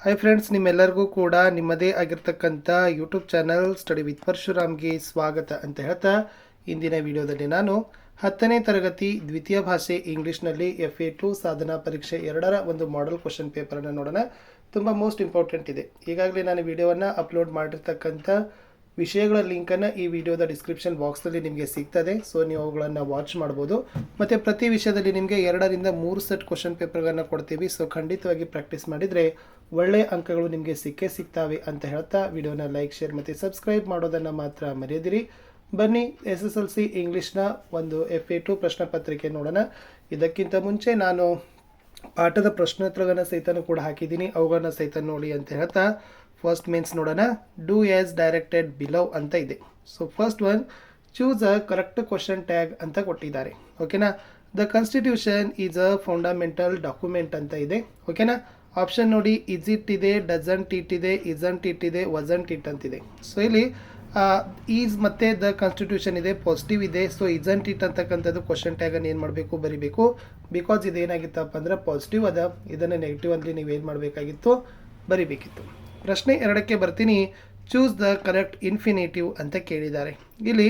Hi friends, ನಿಮ್ಮೆಲ್ಲರಿಗೂ ಕೂಡ ನಿಮ್ಮದೇ ಆಗಿರ್ತಕ್ಕಂಥ ಯೂಟ್ಯೂಬ್ ಚಾನಲ್ ಸ್ಟಡಿ ವಿತ್ ಪರಶುರಾಮ್ಗೆ ಸ್ವಾಗತ ಅಂತ ಹೇಳ್ತಾ ಇಂದಿನ ವಿಡಿಯೋದಲ್ಲಿ ನಾನು 10ನೇ ತರಗತಿ ದ್ವಿತೀಯ ಭಾಷೆ ಇಂಗ್ಲೀಷ್ನಲ್ಲಿ FA2 ಸಾಧನಾ ಪರೀಕ್ಷೆ 2ರ ಒಂದು ಮಾಡೆಲ್ ಕ್ವಶನ್ ಪೇಪರನ್ನು ನೋಡೋಣ. ತುಂಬ ಮೋಸ್ಟ್ ಇಂಪಾರ್ಟೆಂಟ್ ಇದೆ. ಈಗಾಗಲೇ ನಾನು ವಿಡಿಯೋವನ್ನು ಅಪ್ಲೋಡ್ ಮಾಡಿರ್ತಕ್ಕಂಥ ವಿಷಯಗಳ ಲಿಂಕನ್ನು ಈ ವಿಡಿಯೋದ ಡಿಸ್ಕ್ರಿಪ್ಷನ್ ಬಾಕ್ಸ್ನಲ್ಲಿ ನಿಮಗೆ ಸಿಗ್ತದೆ. ಸೊ ನೀವು ಅವುಗಳನ್ನು ವಾಚ್ ಮಾಡ್ಬೋದು. ಮತ್ತು ಪ್ರತಿ ವಿಷಯದಲ್ಲಿ ನಿಮಗೆ 2ರಿಂದ 3 ಸೆಟ್ ಕ್ವಶನ್ ಪೇಪರ್ಗಳನ್ನು ಕೊಡ್ತೀವಿ. ಸೊ ಖಂಡಿತವಾಗಿ ಪ್ರಾಕ್ಟೀಸ್ ಮಾಡಿದರೆ ಒಳ್ಳೆಯ ಅಂಕಗಳು ನಿಮಗೆ ಸಿಗ್ತಾವೆ ಅಂತ ಹೇಳ್ತಾ ವಿಡಿಯೋನ ಲೈಕ್, ಶೇರ್ ಮತ್ತು ಸಬ್ಸ್ಕ್ರೈಬ್ ಮಾಡೋದನ್ನು ಮಾತ್ರ ಮರೆಯದಿರಿ. ಬನ್ನಿ SSLC ಇಂಗ್ಲೀಷ್ನ ಒಂದು FA2 ಪ್ರಶ್ನೆ ಪತ್ರಿಕೆ ನೋಡೋಣ. ಇದಕ್ಕಿಂತ ಮುಂಚೆ ನಾನು ಪಾಠದ ಪ್ರಶ್ನೋತ್ತರಗಳನ್ನು ಸಹಿತ ಕೂಡ ಹಾಕಿದ್ದೀನಿ, ಅವುಗಳನ್ನ ಸಹಿತ ನೋಡಿ ಅಂತ ಹೇಳ್ತಾ ಫಸ್ಟ್ ಮೀನ್ಸ್ ನೋಡೋಣ. ಡೂ ಆಸ್ ಡೈರೆಕ್ಟೆಡ್ ಬಿಲೋ ಅಂತ ಇದೆ. So first one, choose a correct question tag ಅಂತ ಕೊಟ್ಟಿದ್ದಾರೆ. ಓಕೆನಾ. The constitution is a fundamental document ಅಂತ ಇದೆ. ಓಕೆನಾ. ಆಪ್ಷನ್ ನೋಡಿ, ಇಸ್ ಇಟ್ ಇದೆ, ಡಸಂಟ್ ಇಟ್ ಇದೆ, ಇಸಂಟ್ ಇಟ್ ಇದೆ, ವಸಂಟ್ ಇಟ್ ಅಂತಿದೆ. ಸೊ ಇಲ್ಲಿ ಈಸ್ ಮತ್ತು ದ ಕಾನ್ಸ್ಟಿಟ್ಯೂಷನ್ ಇದೆ, ಪಾಸಿಟಿವ್ ಇದೆ. ಸೊ ಇಸಂಟ್ ಇಟ್ ಅಂತಕ್ಕಂಥದ್ದು ಕ್ವಶನ್ ಟ್ಯಾಗನ್ನು ಏನು ಮಾಡಬೇಕು, ಬರಿಬೇಕು. ಬಿಕಾಸ್ ಇದೇನಾಗಿತ್ತಪ್ಪ ಅಂದ್ರೆ ಪಾಸಿಟಿವ್ ಅದ, ಇದನ್ನು ನೆಗೆಟಿವ್ ಅಲ್ಲಿ ನೀವೇನು ಮಾಡಬೇಕಾಗಿತ್ತು, ಬರಿಬೇಕಿತ್ತು. ಪ್ರಶ್ನೆ 2ಕ್ಕೆ ಬರ್ತೀನಿ. ಚೂಸ್ ದ ಕರೆಕ್ಟ್ ಇನ್ಫಿನಿಟಿವ್ ಅಂತ ಕೇಳಿದ್ದಾರೆ. ಇಲ್ಲಿ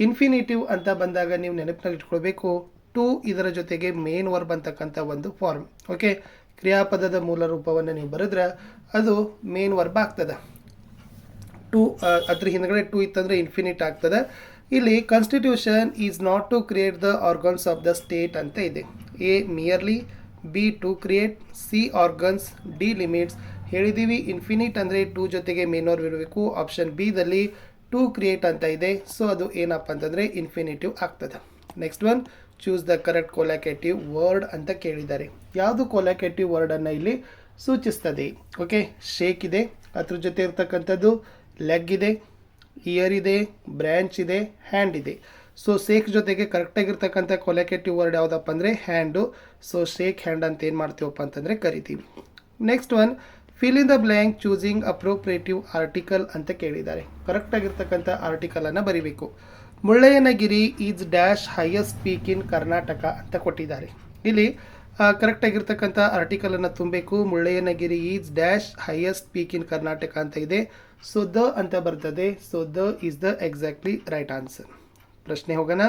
ಇನ್ಫಿನಿಟಿವ್ ಅಂತ ಬಂದಾಗ ನೀವು ನೆನಪಿನಲ್ಲಿ ಇಟ್ಕೊಳ್ಬೇಕು, ಟು ಇದರ ಜೊತೆಗೆ ಮೇನ್ ವರ್ಬ್ ಅಂತಕ್ಕಂಥ ಒಂದು ಫಾರ್ಮ್. ಓಕೆ, ಕ್ರಿಯಾಪದದ ಮೂಲ ರೂಪವನ್ನು ನೀವು ಬರೆದ್ರೆ ಅದು ಮೇನ್ ವರ್ಬ್ ಆಗ್ತದೆ. ಟು ಅದ್ರ ಹಿಂದ್ಗಡೆ ಟು ಇತ್ತಂದರೆ ಇನ್ಫಿನಿಟ್ ಆಗ್ತದೆ. ಇಲ್ಲಿ constitution is not to create the organs of the state ಅಂತ ಇದೆ. A merely, b to create, c organs, d limits. ಹೇಳಿದ್ದೀವಿ ಇನ್ಫಿನಿಟ್ ಅಂದರೆ ಟು ಜೊತೆಗೆ ಮೇನ್ ವರ್ಬ್ ಇರಬೇಕು. ಆಪ್ಷನ್ ಬಿದಲ್ಲಿ ಟು ಕ್ರಿಯೇಟ್ ಅಂತ ಇದೆ. ಸೊ ಅದು ಏನಪ್ಪ ಅಂತಂದರೆ ಇನ್ಫಿನಿಟಿವ್ ಆಗ್ತದೆ. Next one, choose the correct collocative word ಅಂತ ಕೇಳಿದ್ದಾರೆ. ಯಾವುದು ಕೊಲಾಕೇಟಿವ್ ವರ್ಡನ್ನು ಇಲ್ಲಿ ಸೂಚಿಸ್ತದೆ? ಓಕೆ, ಶೇಕ್ ಇದೆ, ಅದ್ರ ಜೊತೆ ಇರ್ತಕ್ಕಂಥದ್ದು ಲೆಗ್ ಇದೆ, ಇಯರ್ ಇದೆ, ಬ್ರ್ಯಾಂಚ್ ಇದೆ, ಹ್ಯಾಂಡ್ ಇದೆ. ಸೊ ಶೇಕ್ ಜೊತೆಗೆ ಕರೆಕ್ಟಾಗಿರ್ತಕ್ಕಂಥ ಕೊಲಾಕೇಟಿವ್ ವರ್ಡ್ ಯಾವುದಪ್ಪ ಅಂದರೆ ಹ್ಯಾಂಡು. ಸೊ ಶೇಕ್ ಹ್ಯಾಂಡ್ ಅಂತ ಏನು ಮಾಡ್ತೀವಪ್ಪ ಅಂತಂದರೆ ಕರಿತೀವಿ. Next one, fill in the blank choosing appropriative article ಅಂತ ಕೇಳಿದ್ದಾರೆ. ಕರೆಕ್ಟಾಗಿರ್ತಕ್ಕಂಥ ಆರ್ಟಿಕಲನ್ನು ಬರಿಬೇಕು. Mullayanagiri is dash highest peak in Karnataka ಅಂತ ಕೊಟ್ಟಿದ್ದಾರೆ. ಇಲ್ಲಿ ಕರೆಕ್ಟಾಗಿರ್ತಕ್ಕಂಥ ಆರ್ಟಿಕಲನ್ನು ತುಂಬಬೇಕು. Mullayanagiri is dash highest peak in Karnataka ಅಂತ ಇದೆ. ಸೊ ದ ಅಂತ ಬರ್ತದೆ. So the is the exactly right answer. ಪ್ರಶ್ನೆ ಹೋಗೋಣ.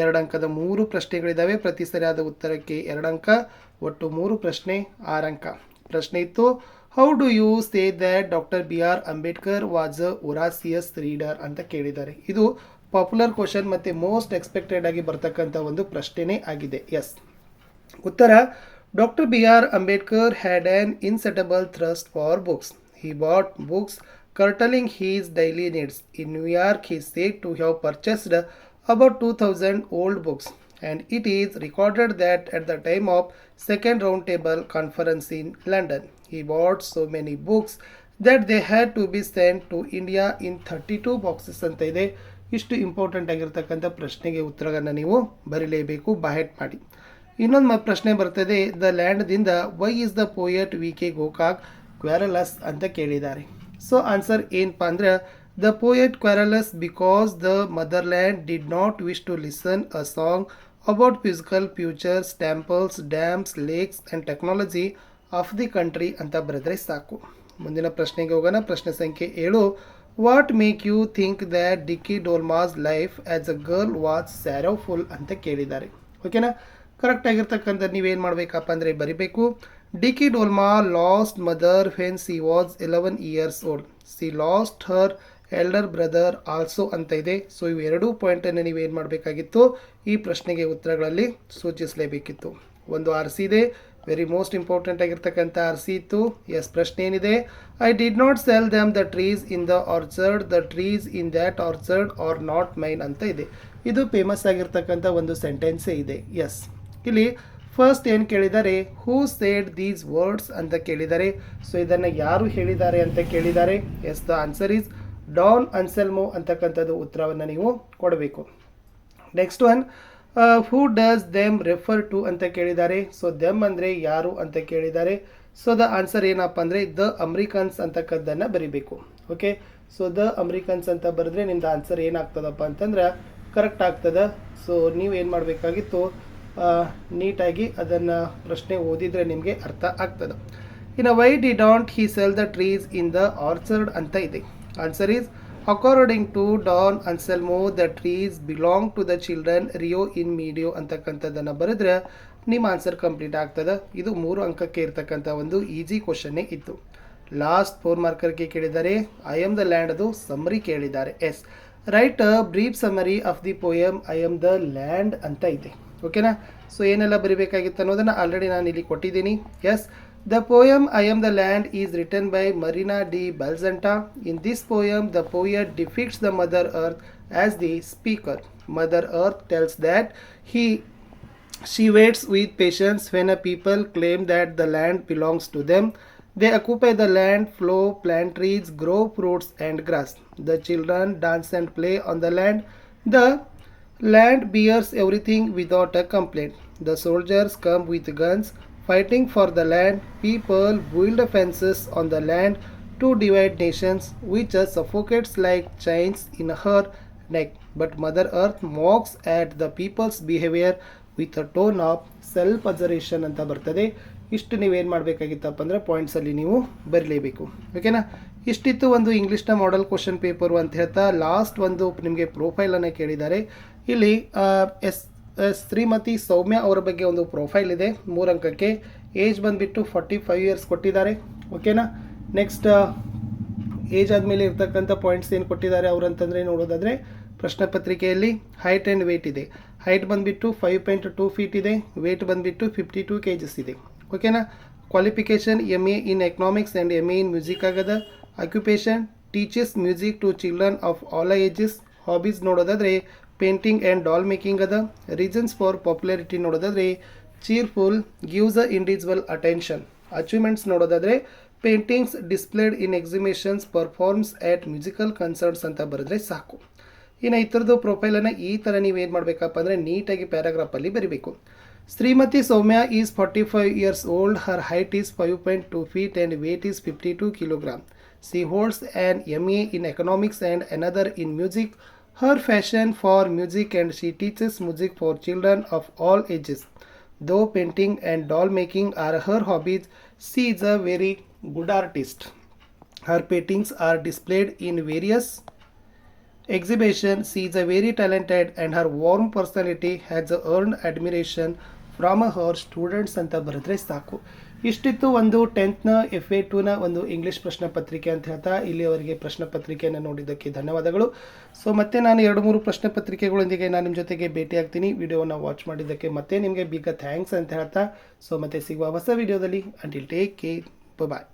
2 ಅಂಕದ 3 ಪ್ರಶ್ನೆಗಳಿದ್ದಾವೆ. ಪ್ರತಿ ಸರಿಯಾದ ಉತ್ತರಕ್ಕೆ 2 ಅಂಕ, ಒಟ್ಟು 3 ಪ್ರಶ್ನೆ 6 ಅಂಕ. ಪ್ರಶ್ನೆ ಇತ್ತು, how do you say that doctor BR Ambedkar was a voracious reader ಅಂತ ಕೇಳಿದ್ದಾರೆ. ಇದು ಪಾಪ್ಯುಲರ್ ಕ್ವಶನ್ ಮತ್ತು ಮೋಸ್ಟ್ ಎಕ್ಸ್ಪೆಕ್ಟೆಡ್ ಆಗಿ ಬರ್ತಕ್ಕಂಥ ಒಂದು ಪ್ರಶ್ನೆನೇ ಆಗಿದೆ. ಎಸ್, ಉತ್ತರ, doctor BR Ambedkar had an insatiable thrust for books. He bought books curtailing his daily needs. In New York, he is said to have purchased about 2,000 old books, and it is recorded that at the time of Second Roundtable Conference in London, he bought so many books that they had to be sent to India in 32 boxes ಅಂತ ಇದೆ. ಇಷ್ಟು important ಆಗಿರ್ತಕ್ಕಂಥ ಪ್ರಶ್ನೆಗೆ ಉತ್ತರವನ್ನು ನೀವು ಬರೀಲೇಬೇಕು, ಬಾಹೆಟ್ ಮಾಡಿ. ಇನ್ನೊಂದು ಪ್ರಶ್ನೆ ಬರ್ತದೆ, ದ ಲ್ಯಾಂಡ್ದಿಂದ why is the poet VK Gokak quarrels ಅಂತ ಕೇಳಿದ್ದಾರೆ. ಸೊ ಆನ್ಸರ್ ಏನಪ್ಪ ಅಂದರೆ, the poet quarrels because the motherland did not wish to listen a song about physical futures, temples, dams, lakes and technology of the country ಅಂತ ಬರೆದ್ರೆ ಸಾಕು. ಮುಂದಿನ ಪ್ರಶ್ನೆಗೆ ಹೋಗೋಣ. ಪ್ರಶ್ನೆ ಸಂಖ್ಯೆ 7, what make you think that Dicky Dolma's life as a girl was sorrowful ಅಂತ ಕೇಳಿದ್ದಾರೆ. ಓಕೆನಾ. ಕರೆಕ್ಟಾಗಿರ್ತಕ್ಕಂಥ ನೀವೇನು ಮಾಡಬೇಕಪ್ಪ ಅಂದರೆ ಬರಿಬೇಕು. Dicky Dolma lost mother when she was 11 years old. She lost her elder brother also ಅಂತ ಇದೆ. ಸೊ ಇವೆರಡೂ ಪಾಯಿಂಟನ್ನು ನೀವೇನು ಮಾಡಬೇಕಾಗಿತ್ತು, ಈ ಪ್ರಶ್ನೆಗೆ ಉತ್ತರಗಳಲ್ಲಿ ಸೂಚಿಸಲೇಬೇಕಿತ್ತು. ಒಂದು RC ಇದೆ, ವೆರಿ ಮೋಸ್ಟ್ ಇಂಪಾರ್ಟೆಂಟ್ ಆಗಿರ್ತಕ್ಕಂಥ RC ಇತ್ತು. ಎಸ್, ಪ್ರಶ್ನೆ ಏನಿದೆ, I did not sell them the trees in the orchard, the trees in that orchard are not mine ಅಂತ ಇದೆ. ಇದು ಫೇಮಸ್ ಆಗಿರ್ತಕ್ಕಂಥ ಒಂದು ಸೆಂಟೆನ್ಸೇ ಇದೆ. ಎಸ್, ಇಲ್ಲಿ ಫಸ್ಟ್ ಏನು ಕೇಳಿದ್ದಾರೆ, ಹೂ ಸೇಡ್ ದೀಸ್ ವರ್ಡ್ಸ್ ಅಂತ ಕೇಳಿದ್ದಾರೆ. ಸೊ ಇದನ್ನು ಯಾರು ಹೇಳಿದ್ದಾರೆ ಅಂತ ಕೇಳಿದ್ದಾರೆ. Yes, the answer is Don Anselmo ಅಂತಕ್ಕಂಥದ್ದು ಉತ್ತರವನ್ನು ನೀವು ಕೊಡಬೇಕು. Next one, who does them refer to ಅಂತ ಕೇಳಿದ್ದಾರೆ. ಸೊ ದೆಮ್ ಅಂದರೆ ಯಾರು ಅಂತ ಕೇಳಿದ್ದಾರೆ. ಸೊ ದ ಆನ್ಸರ್ ಏನಪ್ಪ ಅಂದರೆ ದ ಅಮ್ರಿಕನ್ಸ್ ಅಂತಕ್ಕದ್ದನ್ನು ಬರಿಬೇಕು. ಓಕೆ, ಸೊ ದ ಅಮ್ರಿಕನ್ಸ್ ಅಂತ ಬರೆದ್ರೆ ನಿಮ್ದು ಆನ್ಸರ್ ಏನಾಗ್ತದಪ್ಪ ಅಂತಂದ್ರೆ ಕರೆಕ್ಟ್ ಆಗ್ತದೆ. ಸೊ ನೀವು ಏನು ಮಾಡಬೇಕಾಗಿತ್ತು, ನೀಟಾಗಿ ಅದನ್ನು ಪ್ರಶ್ನೆ ಓದಿದರೆ ನಿಮಗೆ ಅರ್ಥ ಆಗ್ತದೆ. ಇನ್ನು why didn't he sell the trees in the orchard ಅಂತ ಇದೆ. Answer is according to Don Anselmo the trees belong to the children Rio in Medio ಅಂತಕ್ಕಂಥದ್ದನ್ನು ಬರೆದ್ರೆ ನಿಮ್ಮ ಆನ್ಸರ್ ಕಂಪ್ಲೀಟ್ ಆಗ್ತದೆ. ಇದು 3 ಅಂಕಕ್ಕೆ ಇರ್ತಕ್ಕಂಥ ಒಂದು ಈಸಿ ಕ್ವಶನ್ನೇ ಇತ್ತು. ಲಾಸ್ಟ್ 4 ಮಾರ್ಕರ್ಗೆ ಕೇಳಿದ್ದಾರೆ ಐ ಆಮ್ ದ ಲ್ಯಾಂಡ್, ಅದು ಸಮ್ಮರಿ ಕೇಳಿದ್ದಾರೆ. Yes, write brief summary of the poem I am the land ಅಂತ ಇದೆ. ಓಕೆನಾ? ಸೊ ಏನೆಲ್ಲ ಬರೀಬೇಕಾಗಿತ್ತು ಅನ್ನೋದನ್ನು ಆಲ್ರೆಡಿ ನಾನು ಇಲ್ಲಿ ಕೊಟ್ಟಿದ್ದೀನಿ. Yes, the poem I am the land is written by Marina di Balzanta. In this poem, the poet depicts the Mother Earth as the speaker. Mother Earth tells that she waits with patience when a people claim that the land belongs to them. They occupy the land, plow, plant trees, grow fruits and grass. The children dance and play on the land. The land bears everything without a complaint. The soldiers come with guns, fighting for the land. People build fences on the land to divide nations, which suffocates like chains in her neck. But Mother Earth mocks at the people's behavior with a tone of self-assertion ಅಂತ ಬರ್ತದೆ. ಇಷ್ಟು ನೀವೇನು ಮಾಡಬೇಕಾಗಿತ್ತಪ್ಪ ಅಂದರೆ ಪಾಯಿಂಟ್ಸಲ್ಲಿ ನೀವು ಬರಲೇಬೇಕು. ಓಕೆನಾ? ಇಷ್ಟಿತ್ತು ಒಂದು ಇಂಗ್ಲೀಷ್ನ ಮಾಡೆಲ್ ಕ್ವಶನ್ ಪೇಪರು ಅಂತ ಹೇಳ್ತಾ ಲಾಸ್ಟ್ ಒಂದು ನಿಮಗೆ ಪ್ರೊಫೈಲನ್ನು ಕೇಳಿದ್ದಾರೆ. ಇಲ್ಲಿ ಶ್ರೀಮತಿ ಸೌಮ್ಯ ಅವರ ಬಗ್ಗೆ ಒಂದು ಪ್ರೊಫೈಲ್ ಇದೆ 3 ಅಂಕಕ್ಕೆ. ಏಜ್ ಬಂದುಬಿಟ್ಟು 45 ಇಯರ್ಸ್ ಕೊಟ್ಟಿದ್ದಾರೆ. ಓಕೆನಾ? ನೆಕ್ಸ್ಟ್ ಏಜ್ ಆದಮೇಲೆ ಇರ್ತಕ್ಕಂಥ ಪಾಯಿಂಟ್ಸ್ ಏನು ಕೊಟ್ಟಿದ್ದಾರೆ ಅವರಂತಂದರೆ ನೋಡೋದಾದರೆ ಪ್ರಶ್ನೆ ಪತ್ರಿಕೆಯಲ್ಲಿ ಹೈಟ್ ಆ್ಯಂಡ್ ವೇಟ್ ಇದೆ. ಹೈಟ್ ಬಂದುಬಿಟ್ಟು 5.2 ಫೀಟ್ ಇದೆ, ವೇಟ್ ಬಂದುಬಿಟ್ಟು 52 kgs ಇದೆ. ಓಕೆನಾ? Qualification MA in economics and MA in music ಆಗದ. Occupation teaches music to children of all ages. Hobbies ನೋಡೋದಾದರೆ ಪೇಂಟಿಂಗ್ ಆ್ಯಂಡ್ ಡಾಲ್ ಮೇಕಿಂಗ್ ಅದ. ರೀಸನ್ಸ್ ಫಾರ್ ಪಾಪ್ಯುಲಾರಿಟಿ ನೋಡೋದಾದರೆ cheerful, gives a individual attention. Achievements ನೋಡೋದಾದರೆ paintings displayed in exhibitions, performs at musical concerts ಅಂತ ಬರೆದ್ರೆ ಸಾಕು. ಇನ್ನು ಈ ಥರದ್ದು ಪ್ರೊಫೈಲನ್ನು ಈ ಥರ ನೀವೇನು ಮಾಡಬೇಕಪ್ಪ ಅಂದರೆ ನೀಟಾಗಿ ಪ್ಯಾರಾಗ್ರಾಫಲ್ಲಿ ಬರೀಬೇಕು. Shrimati Soumya is 45 years old. Her height is 5.2 feet and weight is 52 kg. She holds an MA in economics and another in music. Her passion for music and she teaches music for children of all ages. Though painting and doll making are her hobbies, she is a very good artist. Her paintings are displayed in various exhibitions. She is a very talented and her warm personality has earned admiration from Har students ಅಂತ ಬರೆದ್ರೆ ಸಾಕು. ಇಷ್ಟಿತ್ತು ಒಂದು 10th FA2ನ ಒಂದು English ಪ್ರಶ್ನೆ ಪತ್ರಿಕೆ ಅಂತ ಹೇಳ್ತಾ ಇಲ್ಲಿಯವರೆಗೆ ಪ್ರಶ್ನೆ ಪತ್ರಿಕೆಯನ್ನು ನೋಡಿದ್ದಕ್ಕೆ ಧನ್ಯವಾದಗಳು. ಸೊ ಮತ್ತೆ ನಾನು 2-3 ಪ್ರಶ್ನೆ ಪತ್ರಿಕೆಗಳೊಂದಿಗೆ ನಾನು ನಿಮ್ಮ ಜೊತೆಗೆ ಭೇಟಿ ಆಗ್ತೀನಿ. ವಿಡಿಯೋನ ವಾಚ್ ಮಾಡಿದ್ದಕ್ಕೆ ಮತ್ತೆ ನಿಮಗೆ ಬಿಗ್ ಥ್ಯಾಂಕ್ಸ್ ಅಂತ ಹೇಳ್ತಾ ಸೊ ಮತ್ತೆ ಸಿಗುವ ಹೊಸ ವಿಡಿಯೋದಲ್ಲಿ. ಅಂಟಿಲ್ ಟೇಕ್ ಕೇರ್, ಬಾಯ್.